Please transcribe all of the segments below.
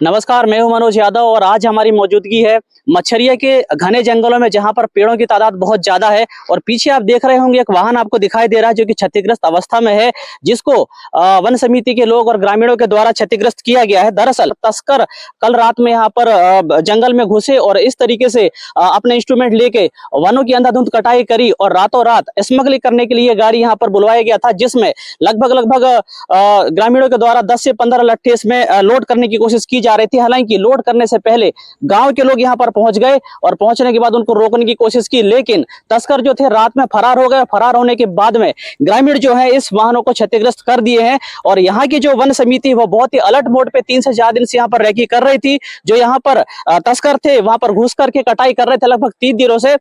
नमस्कार, मैं हूं मनोज यादव और आज हमारी मौजूदगी है मच्छरिया के घने जंगलों में, जहां पर पेड़ों की तादाद बहुत ज्यादा है। और पीछे आप देख रहे होंगे एक वाहन आपको दिखाई दे रहा है जो कि क्षतिग्रस्त अवस्था में है, जिसको वन समिति के लोग और ग्रामीणों के द्वारा क्षतिग्रस्त किया गया है। दरअसल तस्कर कल रात में यहाँ पर जंगल में घुसे और इस तरीके से अपने इंस्ट्रूमेंट लेके वनों की अंधाधुंध कटाई करी और रातों रात स्मगलिंग करने के लिए गाड़ी यहाँ पर बुलवाया गया था, जिसमें लगभग ग्रामीणों के द्वारा 10 से 15 लट्ठे इसमें लोड करने की कोशिश की जा रही थी। हालांकि लोड करने से पहले गांव के लोग यहां पर पहुंच गए और पहुंचने के बाद उनको रोकने की कोशिश की, लेकिन तस्कर जो थे रात में फरार हो गए। फरार होने के बाद में ग्रामीण जो है इस वाहनों को क्षतिग्रस्त कर दिए हैं। और यहाँ की जो वन समिति वो बहुत ही अलर्ट मोड पे 3 से 4 दिन से यहाँ पर रेकी कर रही थी। जो यहाँ पर तस्कर थे वहां पर घुस करके कटाई कर रहे थे लगभग 3 दिनों से।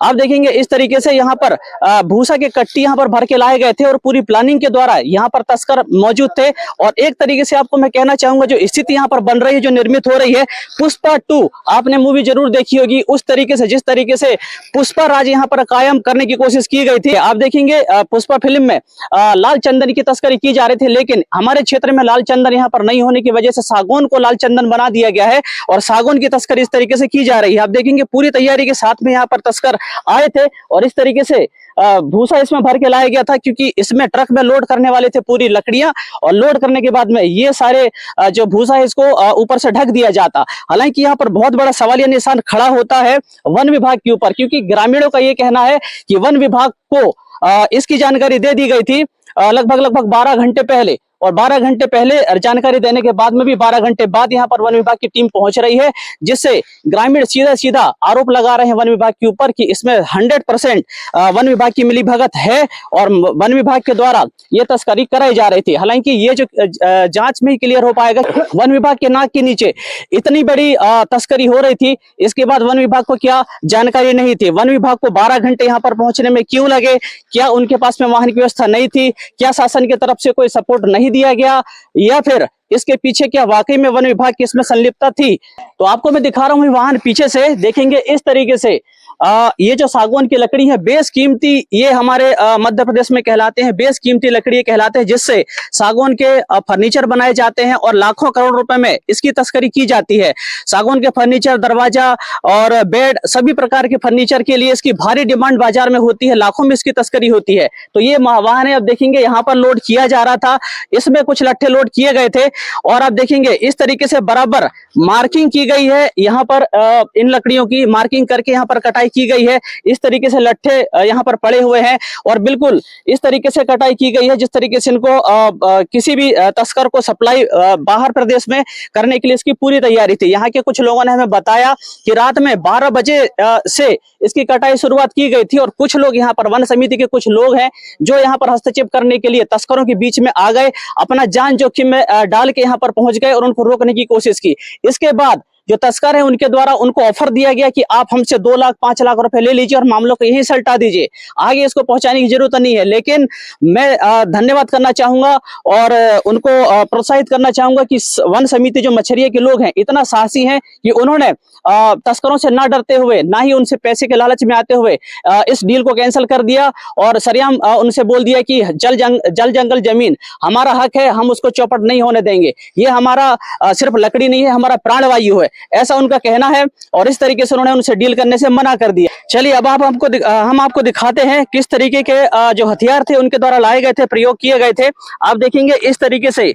आप देखेंगे इस तरीके से यहाँ पर भूसा के कट्टी यहाँ पर भर के लाए गए थे और पूरी प्लानिंग के द्वारा यहाँ पर तस्कर मौजूद थे। और एक तरीके से आपको मैं कहना चाहूंगा जो स्थिति यहाँ पर बन रही है, जो निर्मित हो रही है, पुष्पा 2 आपने मूवी जरूर देखी होगी, उस तरीके से जिस तरीके से पुष्पा राज यहाँ पर कायम करने की कोशिश की गई थी। आप देखेंगे पुष्पा फिल्म में लाल चंदन की तस्करी की जा रही थी, लेकिन हमारे क्षेत्र में लाल चंदन यहाँ पर नहीं होने की वजह से सागौन को लाल चंदन बना दिया गया है और सागौन की तस्करी इस तरीके से की जा रही है। आप देखेंगे पूरी तैयारी के साथ में यहाँ पर तस्कर आए थे और इस तरीके से भूसा इसमें भर के लाया गया था, क्योंकि इसमें ट्रक में लोड करने वाले थे पूरी लकड़ियां। और लोड करने के बाद में ये सारे जो भूसा है इसको ऊपर से ढक दिया जाता। हालांकि यहाँ पर बहुत बड़ा सवालिया निशान खड़ा होता है वन विभाग के ऊपर, क्योंकि ग्रामीणों का ये कहना है कि वन विभाग को इसकी जानकारी दे दी गई थी लगभग 12 घंटे पहले, और 12 घंटे पहले जानकारी देने के बाद में भी 12 घंटे बाद यहाँ पर वन विभाग की टीम पहुंच रही है, जिससे ग्रामीण सीधा आरोप लगा रहे हैं वन विभाग के ऊपर कि इसमें 100% वन विभाग की मिलीभगत है और वन विभाग के द्वारा ये तस्करी कराई जा रही थी। हालांकि ये जो जांच में ही क्लियर हो पाएगा। वन विभाग के नाक के नीचे इतनी बड़ी तस्करी हो रही थी, इसके बाद वन विभाग को क्या जानकारी नहीं थी? वन विभाग को 12 घंटे यहाँ पर पहुंचने में क्यों लगे? क्या उनके पास में वाहन की व्यवस्था नहीं थी? क्या शासन की तरफ से कोई सपोर्ट नहीं दिया गया, या फिर इसके पीछे क्या वाकई में वन विभाग की इसमें संलिप्तता थी? तो आपको मैं दिखा रहा हूं वाहन पीछे से, देखेंगे इस तरीके से ये जो सागौन की लकड़ी है बेस कीमती, ये हमारे मध्य प्रदेश में कहलाते हैं बेस कीमती लकड़ी कहलाते हैं, जिससे सागौन के फर्नीचर बनाए जाते हैं और लाखों करोड़ रुपए में इसकी तस्करी की जाती है। सागौन के फर्नीचर, दरवाजा और बेड, सभी प्रकार के फर्नीचर के लिए इसकी भारी डिमांड बाजार में होती है, लाखों में इसकी तस्करी होती है। तो ये वाहन है, अब देखेंगे यहाँ पर लोड किया जा रहा था, इसमें कुछ लट्ठे लोड किए गए थे और आप देखेंगे इस तरीके से बराबर मार्किंग की गई है। यहाँ पर इन लकड़ियों की मार्किंग करके यहाँ पर कटाई की गई है। इस तरीके से लट्ठे यहाँ पर पड़े हुए हैं और बिल्कुल इस तरीके से कटाई की गई है जिस तरीके से इनको किसी भी तस्कर को सप्लाई बाहर प्रदेश में करने के लिए इसकी पूरी तैयारी थी। यहाँ के कुछ लोगों ने हमें बताया कि रात में 12 बजे से इसकी कटाई शुरुआत की गई थी और कुछ लोग यहाँ पर वन समिति के कुछ लोग हैं जो यहाँ पर हस्तक्षेप करने के लिए तस्करों के बीच में आ गए, अपना जान जोखिम में डाल के यहाँ पर पहुंच गए और उनको रोकने की कोशिश की। इसके बाद जो तस्कर है उनके द्वारा उनको ऑफर दिया गया कि आप हमसे 2 लाख 5 लाख रुपए ले लीजिए और मामलों को यहीं से हटा दीजिए, आगे इसको पहुंचाने की जरूरत नहीं है। लेकिन मैं धन्यवाद करना चाहूंगा और उनको प्रोत्साहित करना चाहूंगा कि वन समिति जो मच्छरिया के लोग हैं इतना साहसी हैं कि उन्होंने तस्करों से ना डरते हुए, ना ही उनसे पैसे के लालच में आते हुए इस डील को कैंसिल कर दिया और सरेआम उनसे बोल दिया कि जल जंगल जमीन हमारा हक है, हम उसको चौपट नहीं होने देंगे, ये हमारा सिर्फ लकड़ी नहीं है, हमारा प्राणवायु है, ऐसा उनका कहना है। और इस तरीके से उन्होंने उनसे डील करने से मना कर दिया। चलिए अब हम आपको दिखाते हैं किस तरीके के जो हथियार थे उनके द्वारा लाए गए थे, प्रयोग किए गए थे। आप देखेंगे इस तरीके से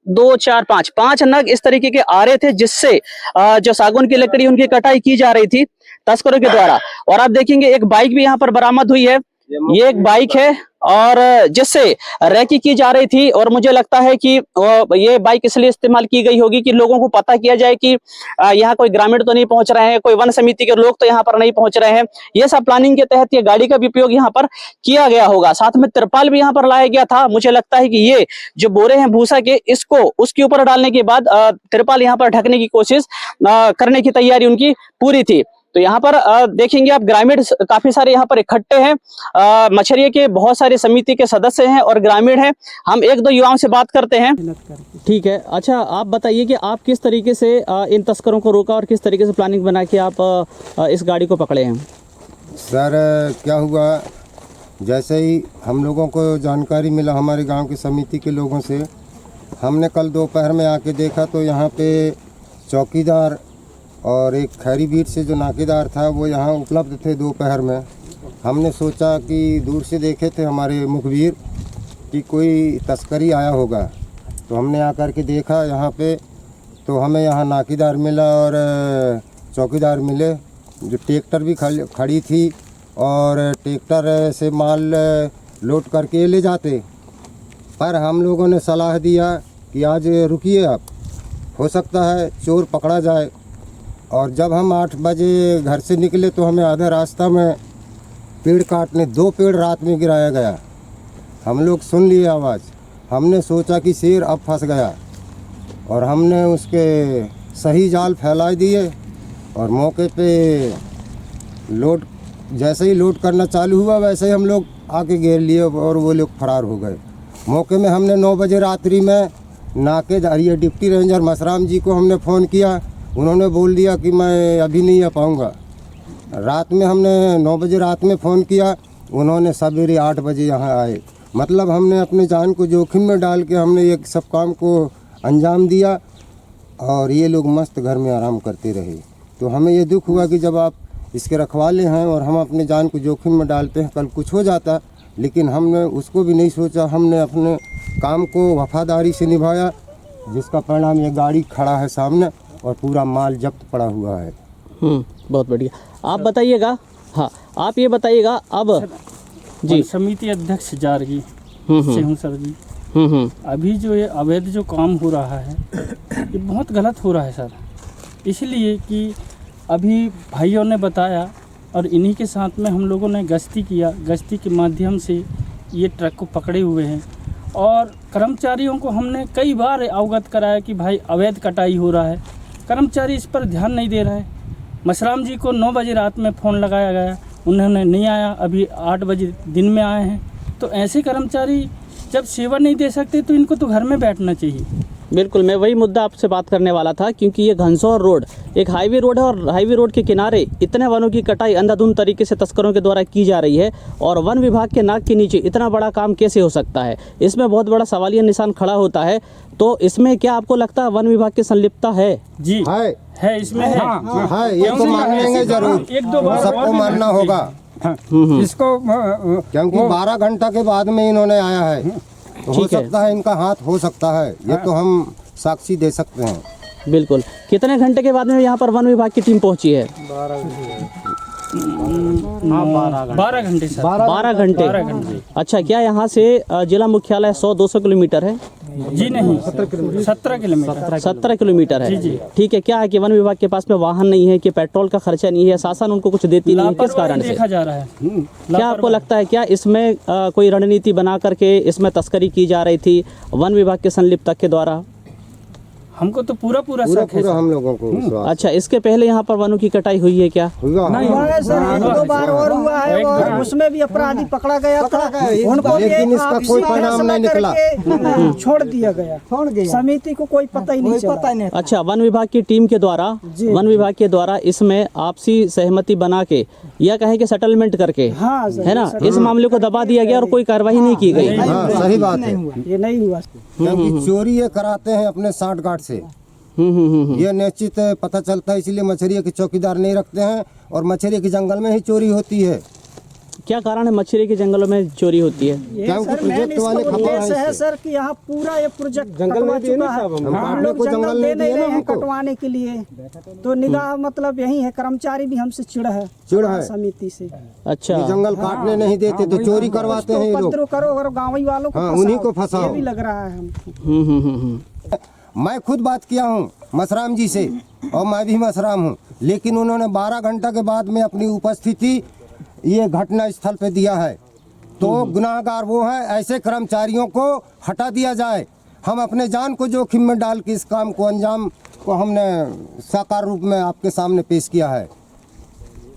2 4 5 नग इस तरीके के आ रहे थे, जिससे जो सागौन की लकड़ी उनकी कटाई की जा रही थी तस्करों के द्वारा। और आप देखेंगे एक बाइक भी यहाँ पर बरामद हुई है, ये एक बाइक है और जिससे रैकी की जा रही थी। और मुझे लगता है कि ये बाइक इसलिए इस्तेमाल की गई होगी कि लोगों को पता किया जाए कि यहाँ कोई ग्रामीण तो नहीं पहुंच रहे हैं, कोई वन समिति के लोग तो यहाँ पर नहीं पहुंच रहे हैं। ये सब प्लानिंग के तहत ये गाड़ी का भी उपयोग यहाँ पर किया गया होगा। साथ में तिरपाल भी यहाँ पर लाया गया था। मुझे लगता है कि ये जो बोरे हैं भूसा के, इसको उसके ऊपर डालने के बाद तिरपाल यहाँ पर ढकने की कोशिश करने की तैयारी उनकी पूरी थी। तो यहाँ पर देखेंगे आप ग्रामीण काफी सारे यहाँ पर इकट्ठे हैं, मच्छरिया के बहुत सारे समिति के सदस्य हैं और ग्रामीण हैं। हम 1-2 युवाओं से बात करते हैं। ठीक है, अच्छा आप बताइए कि आप किस तरीके से इन तस्करों को रोका और किस तरीके से प्लानिंग बना के आप इस गाड़ी को पकड़े हैं? सर क्या हुआ, जैसे ही हम लोगों को जानकारी मिला हमारे गांव की समिति के लोगों से हमने कल दोपहर में आके देखा तो यहाँ पे चौकीदार और एक खैरी बीट से जो नाकेदार था वो यहाँ उपलब्ध थे दोपहर में। हमने सोचा कि दूर से देखे थे हमारे मुखबिर कि कोई तस्करी आया होगा, तो हमने आकर के देखा यहाँ पे, तो हमें यहाँ नाकेदार मिला और चौकीदार मिले। जो ट्रैक्टर भी खड़ी थी और ट्रैक्टर से माल लोड करके ले जाते, पर हम लोगों ने सलाह दिया कि आज रुकिए, आप हो सकता है चोर पकड़ा जाए। और जब हम 8 बजे घर से निकले तो हमें आधा रास्ता में पेड़ काटने 2 पेड़ रात में गिराया गया। हम लोग सुन लिए आवाज़, हमने सोचा कि शेर अब फंस गया और हमने उसके सही जाल फैला दिए और मौके पे लोड, जैसे ही लोड करना चालू हुआ वैसे ही हम लोग आके घेर लिए और वो लोग फरार हो गए। मौके में हमने 9 बजे रात्रि में ये डिप्टी रेंजर मसराम जी को हमने फ़ोन किया, उन्होंने बोल दिया कि मैं अभी नहीं आ पाऊँगा। रात में हमने 9 बजे रात में फ़ोन किया, उन्होंने सवेरे 8 बजे यहाँ आए। मतलब हमने अपने जान को जोखिम में डाल के हमने ये सब काम को अंजाम दिया और ये लोग मस्त घर में आराम करते रहे। तो हमें ये दुख हुआ कि जब आप इसके रखवाले हैं और हम अपने जान को जोखिम में डालते हैं, कल कुछ हो जाता, लेकिन हमने उसको भी नहीं सोचा। हमने अपने काम को वफादारी से निभाया, जिसका परिणाम ये गाड़ी खड़ा है सामने और पूरा माल जब्त पड़ा हुआ है। बहुत बढ़िया। आप बताइएगा, हाँ आप ये बताइएगा अब जी। समिति अध्यक्ष जारगी से हूँ सर जी। अभी जो ये अवैध जो काम हो रहा है ये बहुत गलत हो रहा है सर, इसलिए कि अभी भाइयों ने बताया और इन्हीं के साथ में हम लोगों ने गश्ती किया। गश्ती के माध्यम से ये ट्रक को पकड़े हुए हैं और कर्मचारियों को हमने कई बार अवगत कराया कि भाई अवैध कटाई हो रहा है, कर्मचारी इस पर ध्यान नहीं दे रहा है। मसराम जी को 9 बजे रात में फ़ोन लगाया गया, उन्होंने नहीं आया, अभी 8 बजे दिन में आए हैं। तो ऐसे कर्मचारी जब सेवा नहीं दे सकते तो इनको तो घर में बैठना चाहिए। बिल्कुल, मैं वही मुद्दा आपसे बात करने वाला था, क्योंकि ये घनसौर रोड एक हाईवे रोड है और हाईवे रोड के किनारे इतने वनों की कटाई अंधाधुंध तरीके से तस्करों के द्वारा की जा रही है और वन विभाग के नाक के नीचे इतना बड़ा काम कैसे हो सकता है, इसमें बहुत बड़ा सवालिया निशान खड़ा होता है। तो इसमें क्या आपको लगता है वन विभाग की संलिप्तता है? जी है, इसमें है। हाँ, ये तो मानेंगे जरूर, 1-2 बार सबको मानना होगा इसको, क्योंकि 12 घंटा के बाद में इन्होंने आया है, तो हो सकता है इनका हाथ हो सकता है, ये तो हम साक्षी दे सकते हैं। बिल्कुल। कितने घंटे के बाद में यहाँ पर वन विभाग की टीम पहुँची है? 12 घंटे सर। 12 घंटे। अच्छा, क्या यहाँ से जिला मुख्यालय 100-200 किलोमीटर है? जी नहीं, 17 किलोमीटर। 17 किलोमीटर है। जी। ठीक है। क्या है कि वन विभाग के पास में वाहन नहीं है, कि पेट्रोल का खर्चा नहीं है, शासन उनको कुछ देती नहीं है, किस कारण से देखा जा रहा है? क्या आपको लगता है क्या इसमें कोई रणनीति बना करके इसमें तस्करी की जा रही थी वन विभाग के संलिप्तता के द्वारा? हमको तो पूरा शक है हम लोगों को विश्वास। अच्छा, इसके पहले यहाँ पर वनों की कटाई हुई है क्या? नहीं हुआ है सर, 1-2 बार और हुआ है और उसमें भी अपराधी पकड़ा गया था, उनको लेकिन इसका कोई परिणाम नहीं निकला, छोड़ दिया गया। समिति को कोई पता ही नहीं चला। अच्छा, वन विभाग की टीम के द्वारा इसमें आपसी सहमति बना के या कहे कि सेटलमेंट करके, हाँ है ना, इस मामले को दबा दिया गया और कोई कार्रवाई नहीं की गई। हाँ, सही बात है। ये नहीं हुआ, क्योंकि चोरी ये कराते हैं अपने साठ गांठ से, ये निश्चित पता चलता है, इसलिए मछरिया के चौकीदार नहीं रखते हैं और मछरिया के जंगल में ही चोरी होती है। क्या कारण है मछली के जंगलों में चोरी होती है? प्रोजेक्ट वाले उद्देश्य है सर कि यहाँ पूरा ये प्रोजेक्ट जंगल में हम लोग जंगल दे नहीं रहे हैं कटवाने के लिए, तो निगाह मतलब यही है, कर्मचारी भी हमसे चिढ़ है समिति से। अच्छा, जंगल काटने नहीं देते तो चोरी करवाते हैं ये लोग। करो और गाँव वालों को उन्हीं को फंसाओ, ये भी लग रहा है हमको। मैं खुद बात किया हूँ मसराम जी से और मैं भी मसराम हूँ, लेकिन उन्होंने 12 घंटा के बाद में अपनी उपस्थिति ये घटना स्थल पे दिया है, तो गुनाहगार वो है। ऐसे कर्मचारियों को हटा दिया जाए। हम अपने जान को जोखिम में डाल के इस काम को अंजाम को हमने साकार रूप में आपके सामने पेश किया है।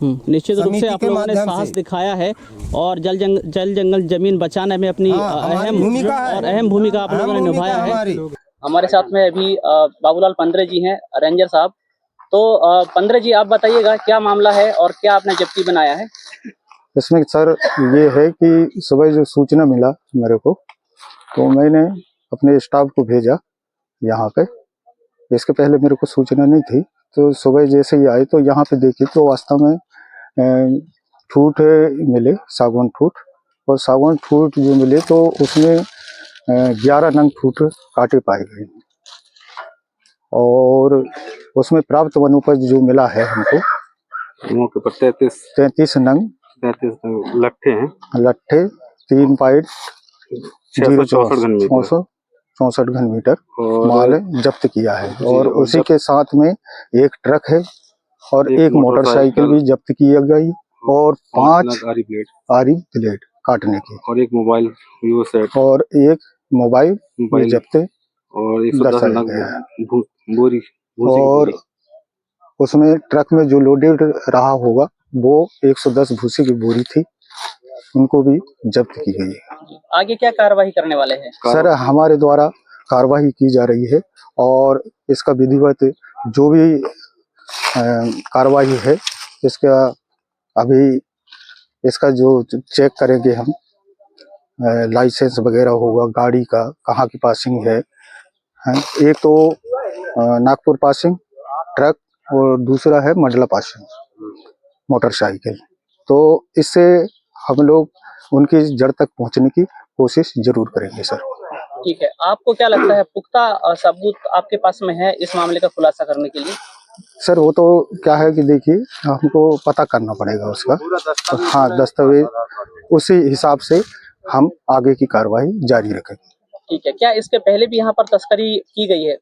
निश्चित रूप से आप लोगों ने साहस दिखाया है और जल जंगल जमीन बचाने में अपनी अहम भूमिका आप लोगों ने निभाया है। हमारे साथ में अभी बाबूलाल पंद्रे जी हैं, रेंजर साहब। तो पंद्रे जी, आप बताइएगा क्या मामला है और क्या आपने जब्ती बनाया है? इसमें सर ये है कि सुबह जो सूचना मिला मेरे को, तो मैंने अपने स्टाफ को भेजा यहाँ पे। इसके पहले मेरे को सूचना नहीं थी, तो सुबह जैसे ही आए तो यहाँ पे देखी तो वास्तव में ठूठ मिले, सागवान ठूठ, और सागवान ठूठ जो मिले तो उसमें 11 नंग ठूठ काटे पाए गए, और उसमें प्राप्त वनोपज जो मिला है हमको मौके पर 33 नंग लट्ठे हैं, लट्ठे 3.64 घन मीटर और माल जब्त किया है, और उसी के साथ में एक ट्रक है और एक मोटरसाइकिल भी जब्त की गई, और 5 आरी ब्लेड काटने की, और एक मोबाइल वीवो सेट, और एक मोबाइल जब्त और 110 नग बोरी, और उसमें ट्रक में जो लोडेड रहा होगा वो 110 भूसी की बोरी थी, उनको भी जब्त की गई है। आगे क्या कार्रवाई करने वाले हैं? सर हमारे द्वारा कार्रवाई की जा रही है, और इसका विधिवत जो भी कार्रवाई है इसका अभी इसका जो चेक करेंगे हम, लाइसेंस वगैरह होगा गाड़ी का, कहाँ की पासिंग है, एक तो नागपुर पासिंग ट्रक और दूसरा है मंडला पासिंग मोटरसाइकिल। तो इससे हम लोग उनकी जड़ तक पहुंचने की कोशिश जरूर करेंगे सर। ठीक है, आपको क्या लगता है पुख्ता सबूत आपके पास में है इस मामले का खुलासा करने के लिए? सर वो तो क्या है कि देखिए हमको पता करना पड़ेगा उसका, हाँ दस्तावेज, उसी हिसाब से हम आगे की कार्रवाई जारी रखेंगे। ठीक है, क्या इसके पहले भी यहाँ पर तस्करी की गई है?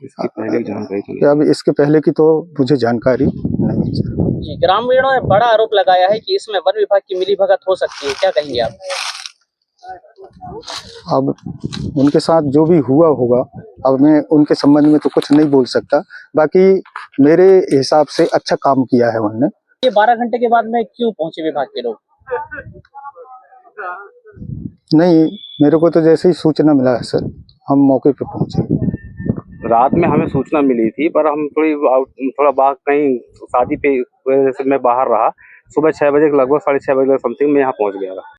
इसकी पहले जानकारी अब इसके पहले की तो मुझे जानकारी नहीं है सर। जी, ग्रामीणों ने बड़ा आरोप लगाया है कि इसमें वन विभाग की मिलीभगत हो सकती है, क्या कहेंगे आप? अब उनके साथ जो भी हुआ होगा, अब मैं उनके संबंध में तो कुछ नहीं बोल सकता, बाकी मेरे हिसाब से अच्छा काम किया है उनने। ये 12 घंटे के बाद में क्यों पहुंचे विभाग के लोग? नहीं, मेरे को तो जैसे ही सूचना मिला है सर, हम मौके पे पहुंचे। रात में हमें सूचना मिली थी, पर हम थोड़ा बाहर कहीं शादी पे वजह से मैं बाहर रहा। सुबह 6 बजे लगभग 6:30 बजे समथिंग में यहाँ पहुँच गया था।